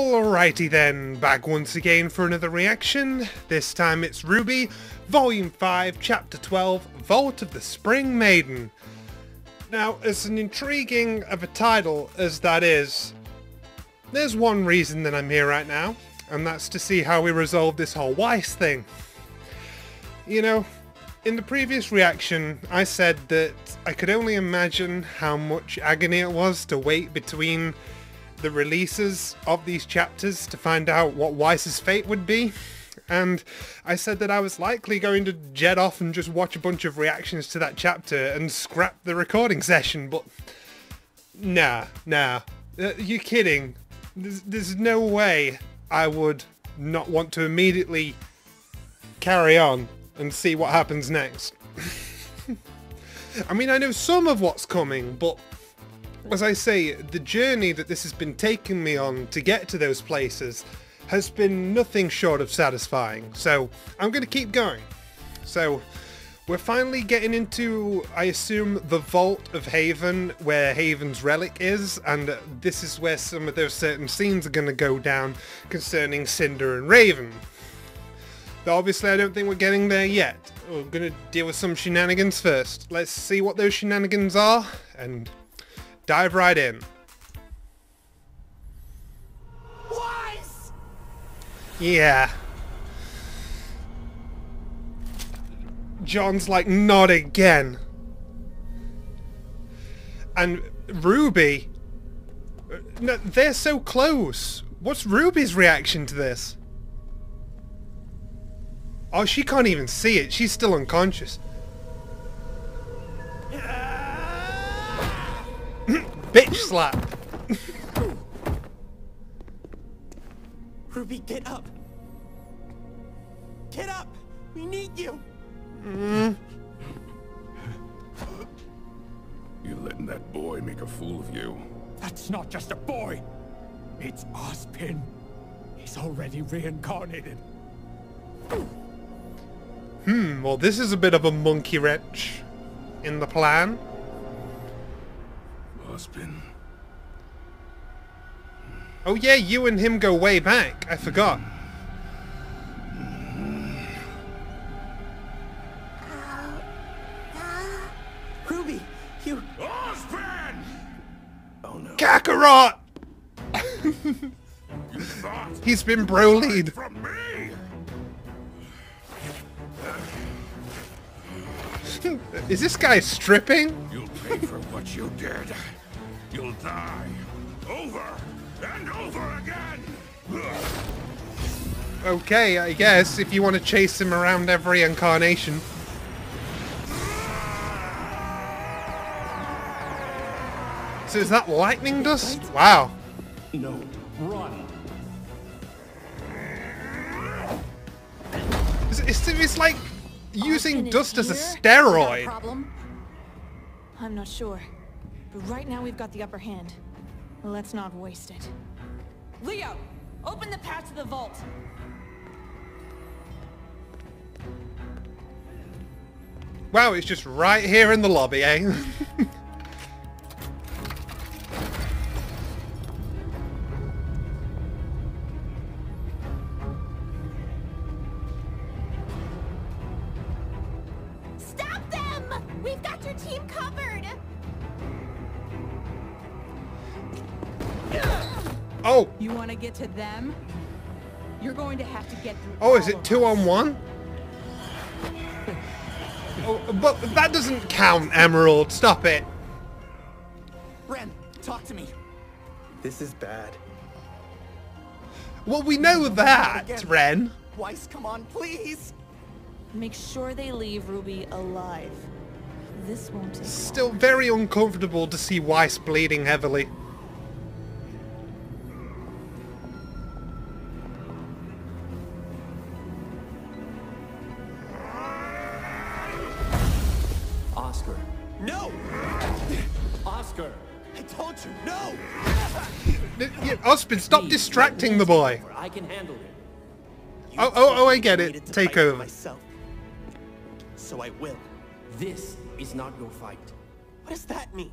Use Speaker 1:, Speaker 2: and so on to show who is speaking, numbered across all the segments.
Speaker 1: Alrighty then, back once again for another reaction. This time it's RWBY, Volume 5, Chapter 12, Vault of the Spring Maiden. Now, as an intriguing of a title as that is, there's one reason that I'm here right now, and that's to see how we resolve this whole Weiss thing. You know, in the previous reaction, I said that I could only imagine how much agony it was to wait between the releases of these chapters to find out what Weiss's fate would be, and I said that I was likely going to jet off and just watch a bunch of reactions to that chapter and scrap the recording session, but nah, you're kidding. There's no way I would not want to immediately carry on and see what happens next. I mean, I know some of what's coming, but as I say, the journey that this has been taking me on to get to those places has been nothing short of satisfying, so I'm going to keep going. So, we're finally getting into, I assume, the Vault of Haven, where Haven's relic is, and this is where some of those certain scenes are going to go down concerning Cinder and Raven. Though obviously I don't think we're getting there yet. We're going to deal with some shenanigans first. Let's see what those shenanigans are, and dive right in.
Speaker 2: Weiss!
Speaker 1: Yeah. Jaune's like, not again. And RWBY, no, they're so close. What's RWBY's reaction to this? Oh, she can't even see it. She's still unconscious. Bitch slap.
Speaker 2: RWBY, get up! Get up! We need you!
Speaker 3: You're letting that boy make a fool of you.
Speaker 4: That's not just a boy. It's Ozpin. He's already reincarnated.
Speaker 1: Well, this is a bit of a monkey wrench in the plan.
Speaker 3: Ozpin.
Speaker 1: Oh yeah, you and him go way back. I forgot.
Speaker 2: RWBY, you...
Speaker 3: Ozpin!
Speaker 2: Oh no.
Speaker 1: Kakarot!
Speaker 3: You thought
Speaker 1: He's been Broly'd.
Speaker 3: from me?
Speaker 1: Is this guy stripping?
Speaker 3: You'll pay for what you did. You'll die. Over and over again.
Speaker 1: Okay, I guess, if you want to chase him around every incarnation. So is that lightning dust? Wow.
Speaker 2: No. Run.
Speaker 1: It's like using
Speaker 5: Ozpin
Speaker 1: dust
Speaker 5: is
Speaker 1: as a
Speaker 5: here?
Speaker 1: steroid.
Speaker 5: Is that a problem? I'm not sure, but right now we've got the upper hand. Let's not waste it. Leo, open the path to the vault.
Speaker 1: Wow, it's just right here in the lobby, eh?
Speaker 5: Stop them! We've got your team covered!
Speaker 1: Oh!
Speaker 5: You want to get to them? You're going to have to get through.
Speaker 1: Oh, is it 2-on-1? Oh, but that doesn't count, Emerald. Stop it.
Speaker 2: Ren, talk to me. This is bad.
Speaker 1: Well, we know that, Ren.
Speaker 2: Weiss, come on, please!
Speaker 5: Make sure they leave RWBY alive. This won't take long.
Speaker 1: Still very uncomfortable to see Weiss bleeding heavily.
Speaker 2: Oscar. No! Oscar! I told you, no!
Speaker 1: Ozpin, stop distracting the boy.
Speaker 2: I can handle it.
Speaker 1: Oh, I get it. Take over.
Speaker 2: Myself. So I will.
Speaker 6: This is not your fight.
Speaker 2: What does that mean?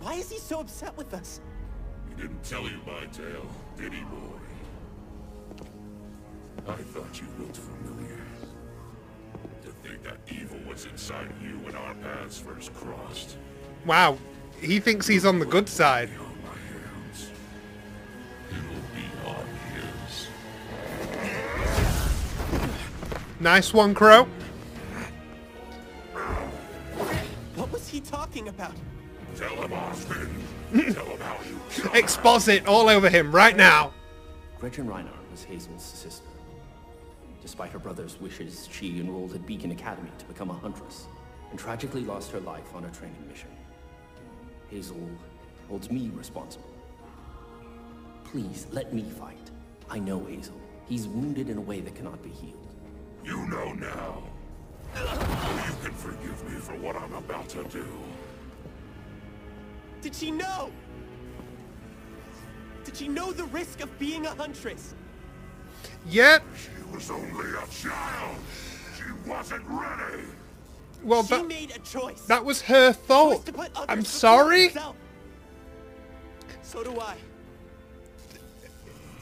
Speaker 2: Why is he so upset with us?
Speaker 3: He didn't tell you my tale. did he, boy? I thought you looked familiar. To think that evil was inside of you when our paths first crossed.
Speaker 1: Wow, he thinks he's on the good side.
Speaker 3: On my hands. It'll be on his.
Speaker 1: Nice one, Crow.
Speaker 2: What was he talking about?
Speaker 3: Tell him, Osmond. Tell him how you killed
Speaker 1: Exposit all over him right now.
Speaker 6: Gretchen Reinhardt was Hazel's sister. Despite her brother's wishes, she enrolled at Beacon Academy to become a huntress, and tragically lost her life on a training mission. Hazel holds me responsible. Please, let me fight. I know Hazel. He's wounded in a way that cannot be healed.
Speaker 3: You know now. You can forgive me for what I'm about to do.
Speaker 2: Did she know? Did she know the risk of being a huntress?
Speaker 1: Yet,
Speaker 3: She was only a child. She wasn't ready.
Speaker 1: well,
Speaker 2: She made a choice.
Speaker 1: that was her
Speaker 2: Choice
Speaker 1: fault.
Speaker 2: to put others
Speaker 1: I'm
Speaker 2: before
Speaker 1: sorry.
Speaker 2: herself. So do I.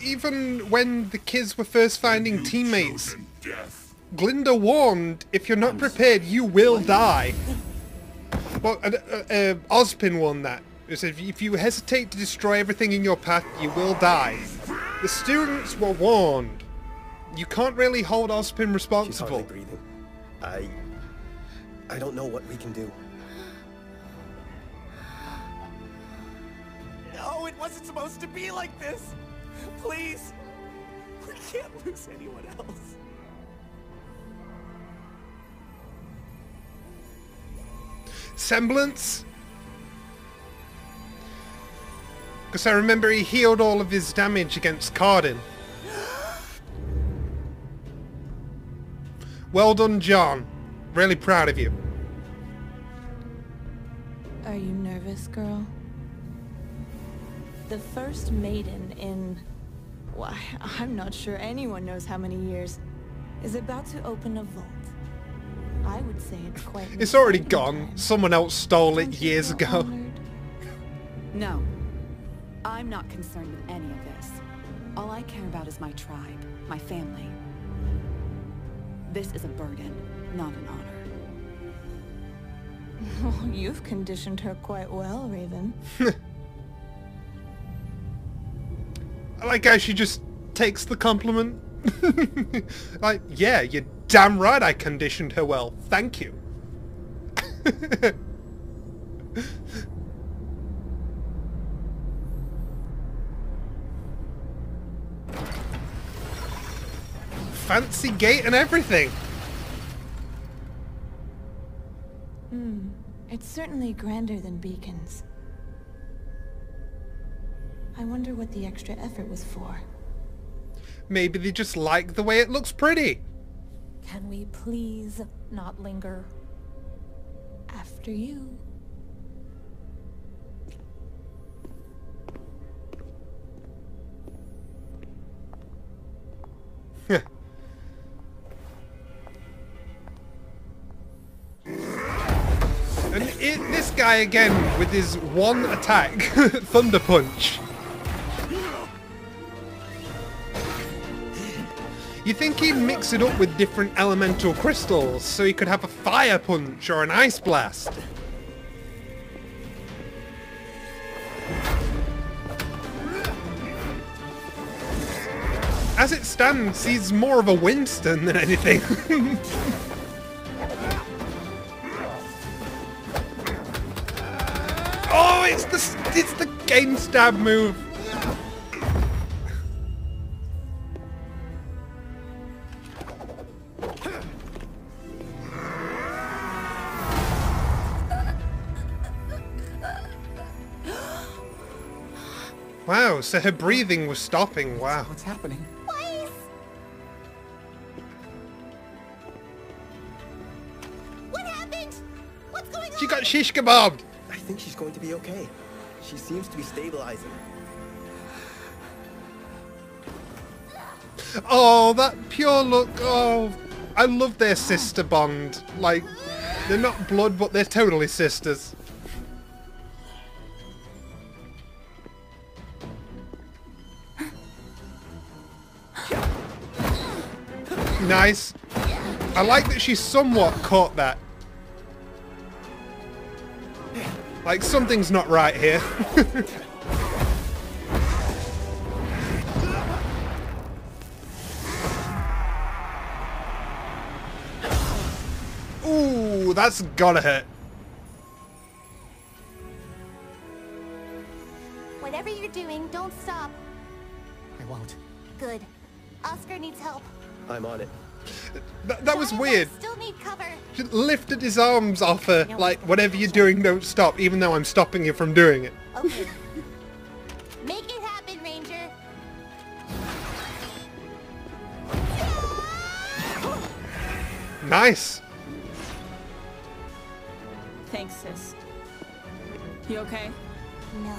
Speaker 1: Even when the kids were first finding
Speaker 3: You've
Speaker 1: teammates,
Speaker 3: chosen death.
Speaker 1: Glinda warned, if you're not prepared, you will die. Well, Ozpin won that. It said, if you hesitate to destroy everything in your path, you will die. The students were warned. You can't really hold Ozpin
Speaker 7: She's hardly
Speaker 1: responsible.
Speaker 7: breathing. I don't know what we can do.
Speaker 2: No, it wasn't supposed to be like this. Please. We can't lose anyone else.
Speaker 1: Semblance? Because I remember he healed all of his damage against Cardin. Well done, Jaune. Really proud of you.
Speaker 5: Are you nervous, girl? The first Maiden in... why, I'm not sure anyone knows how many years, is about to open a vault. I would say it's quite... an
Speaker 1: It's already
Speaker 5: exciting
Speaker 1: gone.
Speaker 5: time.
Speaker 1: Someone else stole it
Speaker 5: Don't you
Speaker 1: years
Speaker 5: feel
Speaker 1: ago.
Speaker 5: honored?
Speaker 8: No. I'm not concerned with any of this. All I care about is my tribe, my family. This is a burden, not an honor.
Speaker 5: Oh, you've conditioned her quite well, Raven.
Speaker 1: I like how she just takes the compliment. Like, yeah, you're damn right I conditioned her well. Thank you. Fancy gate and everything.
Speaker 5: It's certainly grander than Beacon's. I wonder what the extra effort was for.
Speaker 1: Maybe they just like the way it looks pretty.
Speaker 5: Can we please not linger? After you.
Speaker 1: And this guy again with his one attack, Thunder Punch. You think he'd mix it up with different elemental crystals so he could have a fire punch or an ice blast. As it stands, he's more of a Winston than anything. Oh, it's the game stab move. Wow, so her breathing was stopping. Wow.
Speaker 2: What's happening?
Speaker 9: What happened? What's going on?
Speaker 1: She got shish kebabbed.
Speaker 7: I think she's going to be okay. She seems to be stabilizing.
Speaker 1: Oh, that pure look. Oh, I love their sister bond. Like, they're not blood, but they're totally sisters. Nice. I like that she somewhat caught that. Like, something's not right here. Ooh, that's gotta hurt.
Speaker 9: Whatever you're doing, don't stop.
Speaker 4: I won't.
Speaker 9: Good. Oscar needs help.
Speaker 7: I'm on it.
Speaker 1: That was weird.
Speaker 9: Still need cover.
Speaker 1: She lifted his arms off her, like, whatever you're doing, don't stop, even though I'm stopping you from doing it.
Speaker 9: Okay. Make it happen, Ranger.
Speaker 1: Nice.
Speaker 5: Thanks, sis. You okay?
Speaker 9: No.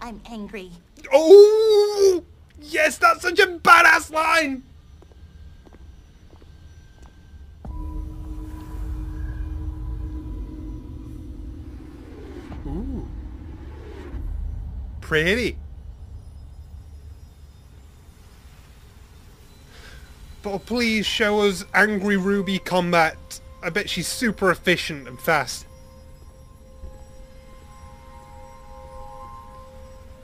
Speaker 9: I'm angry.
Speaker 1: Oh! Yes, that's such a badass line! Ooh. Pretty. But please show us angry RWBY combat. I bet she's super efficient and fast.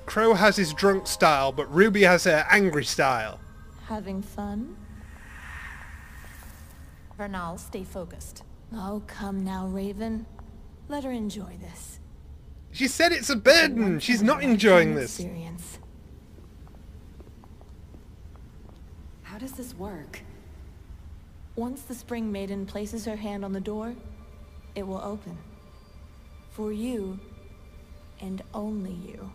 Speaker 1: Crow has his drunk style, but RWBY has her angry style.
Speaker 5: Having fun?
Speaker 9: Vernal, stay focused.
Speaker 5: Oh, come now, Raven. Let her enjoy this.
Speaker 1: She said it's a burden. She's not enjoying this.
Speaker 5: Experience.
Speaker 8: How does this work?
Speaker 5: Once the Spring Maiden places her hand on the door, it will open. For you, and only you.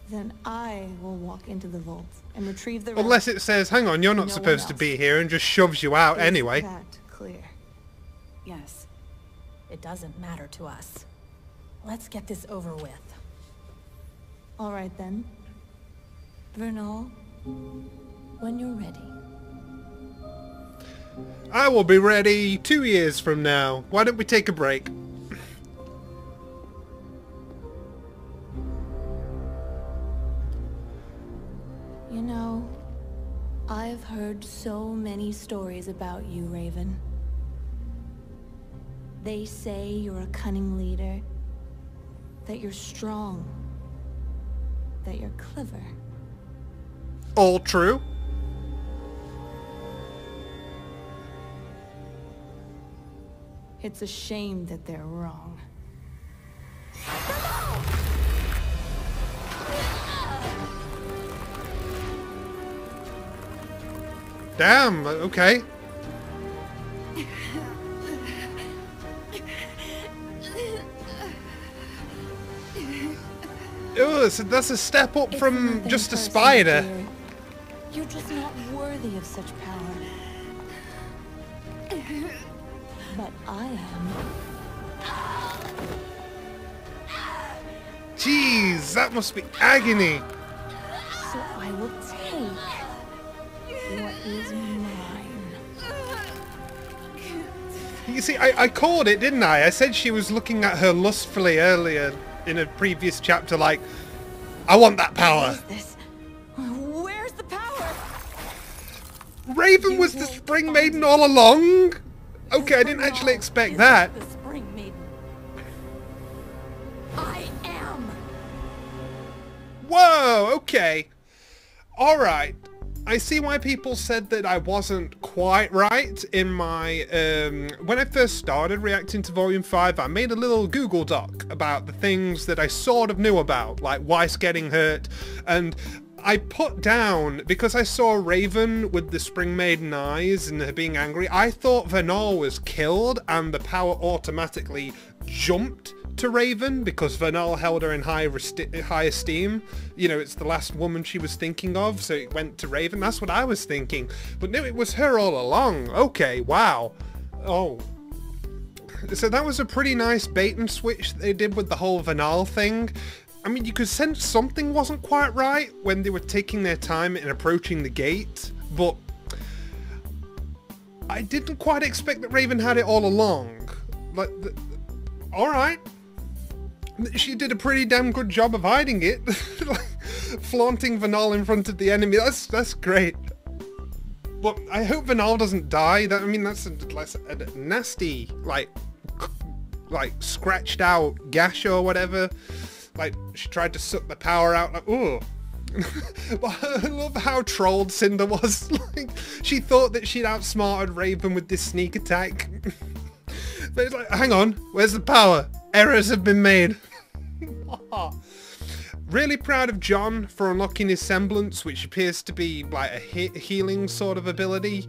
Speaker 5: Then I will walk into the vault and retrieve the rest.
Speaker 1: Unless it says, hang on, you're not supposed to be here, and just shoves you out anyway.
Speaker 5: Is that clear?
Speaker 8: Yes.
Speaker 9: It doesn't matter to us. Let's get this over with.
Speaker 5: All right then. Vernal, when you're ready.
Speaker 1: I will be ready 2 years from now. Why don't we take a break?
Speaker 5: You know, I've heard so many stories about you, Raven. They say you're a cunning leader, that you're strong, that you're clever.
Speaker 1: All true.
Speaker 5: It's a shame that they're wrong.
Speaker 1: Damn, okay. Ew, so that's a step up from just a spider.
Speaker 5: Dear. You're just not worthy of such power. But I am.
Speaker 1: Jeez, that must be agony.
Speaker 5: So I will take what is mine.
Speaker 1: You see, I called it, didn't I? I said she was looking at her lustfully earlier in a previous chapter, like, I want that power.
Speaker 5: What is this? Where's the power?
Speaker 1: Raven was the Spring Maiden all along? Okay, I didn't actually expect that.
Speaker 9: The Spring Maiden. I am.
Speaker 1: Whoa, okay. Alright. I see why people said that I wasn't quite right in my, when I first started reacting to Volume 5, I made a little Google Doc about the things that I sort of knew about, like Weiss getting hurt, and I put down, because I saw Raven with the Spring Maiden eyes and her being angry, I thought Vernal was killed and the power automatically jumped to Raven because Vernal held her in high esteem. You know, it's the last woman she was thinking of, so it went to Raven. That's what I was thinking. But no, it was her all along. Okay, wow. Oh. So that was a pretty nice bait and switch they did with the whole Vernal thing. I mean, you could sense something wasn't quite right when they were taking their time in approaching the gate, but I didn't quite expect that Raven had it all along. Like, alright. She did a pretty damn good job of hiding it. Flaunting Vernal in front of the enemy. That's great. But I hope Vanal doesn't die. I mean, that's a nasty, like scratched out gash or whatever. Like, she tried to suck the power out, like, ooh. But I love how trolled Cinder was. Like, she thought that she'd outsmarted Raven with this sneak attack. But it's like, hang on, where's the power? Errors have been made. Really proud of Jaune for unlocking his semblance, which appears to be like a healing sort of ability.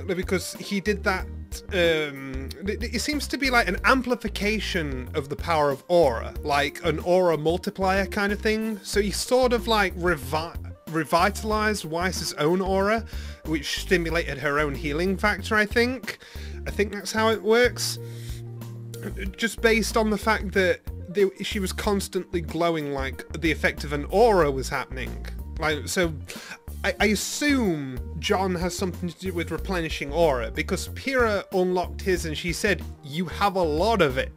Speaker 1: Because he did that, it seems to be like an amplification of the power of aura, like an aura multiplier kind of thing. So he sort of like revitalized Weiss's own aura, which stimulated her own healing factor, I think. I think that's how it works. Just based on the fact that she was constantly glowing, like the effect of an aura was happening. Like, so I assume Jaune has something to do with replenishing aura, because Pyrrha unlocked his and she said, you have a lot of it,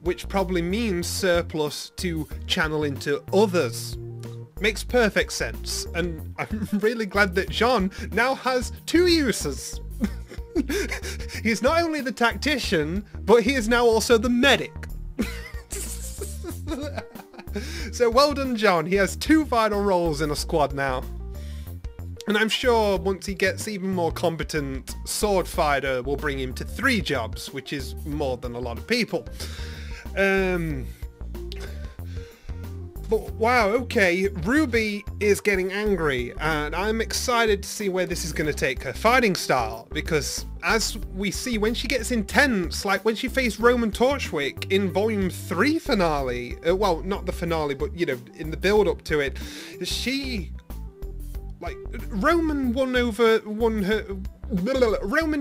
Speaker 1: which probably means surplus to channel into others. Makes perfect sense, and I'm really glad that Jaune now has 2 uses. He's not only the tactician, but he is now also the medic. So well done, Jaune. He has 2 vital roles in a squad now. And I'm sure once he gets even more competent, Sword Fighter will bring him to 3 jobs, which is more than a lot of people. But wow, okay, RWBY is getting angry, and I'm excited to see where this is going to take her fighting style, because as we see, when she gets intense, like when she faced Roman Torchwick in Volume 3 finale, well, not the finale, but, you know, in the build-up to it, she, like, Roman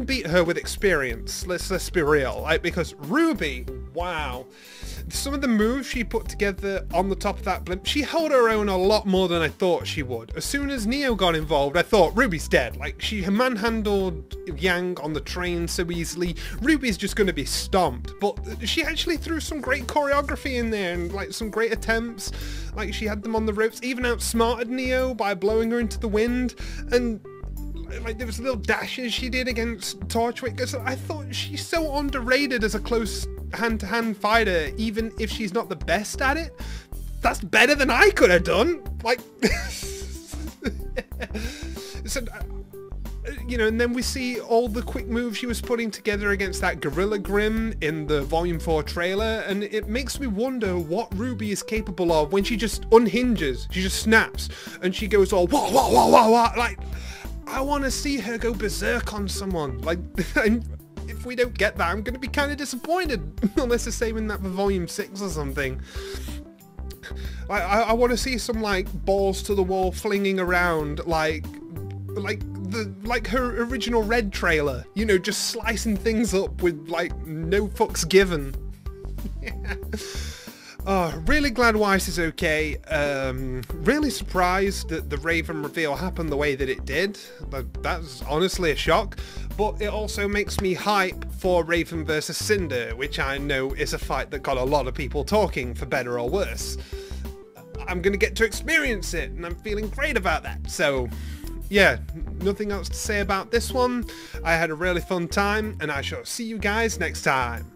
Speaker 1: beat her with experience, let's be real, like, because RWBY, wow, some of the moves she put together on the top of that blimp, she held her own a lot more than I thought she would. As soon as Neo got involved, I thought RWBY's dead. Like, she manhandled Yang on the train so easily. RWBY's just going to be stomped. But she actually threw some great choreography in there and like some great attempts. Like, she had them on the ropes, even outsmarted Neo by blowing her into the wind. And like, there was little dashes she did against Torchwick. So I thought she's so underrated as a close hand-to-hand fighter, even if she's not the best at it. That's better than I could have done. Like, so, you know, and then we see all the quick moves she was putting together against that Gorilla Grim in the Volume 4 trailer, and it makes me wonder what RWBY is capable of when she just unhinges, she just snaps, and she goes all wah wah wah wah wah. Like, I want to see her go berserk on someone. Like, if we don't get that, I'm going to be kind of disappointed. Unless they're saving that for Volume 6 or something. I want to see some, like, balls to the wall flinging around, like her original Red trailer. You know, just slicing things up with, like, no fucks given. Yeah. Oh, really glad Weiss is okay. Really surprised that the Raven reveal happened the way that it did. That's honestly a shock. But it also makes me hype for Raven versus Cinder, which I know is a fight that got a lot of people talking, for better or worse. I'm going to get to experience it, and I'm feeling great about that. So, yeah, nothing else to say about this one. I had a really fun time, and I shall see you guys next time.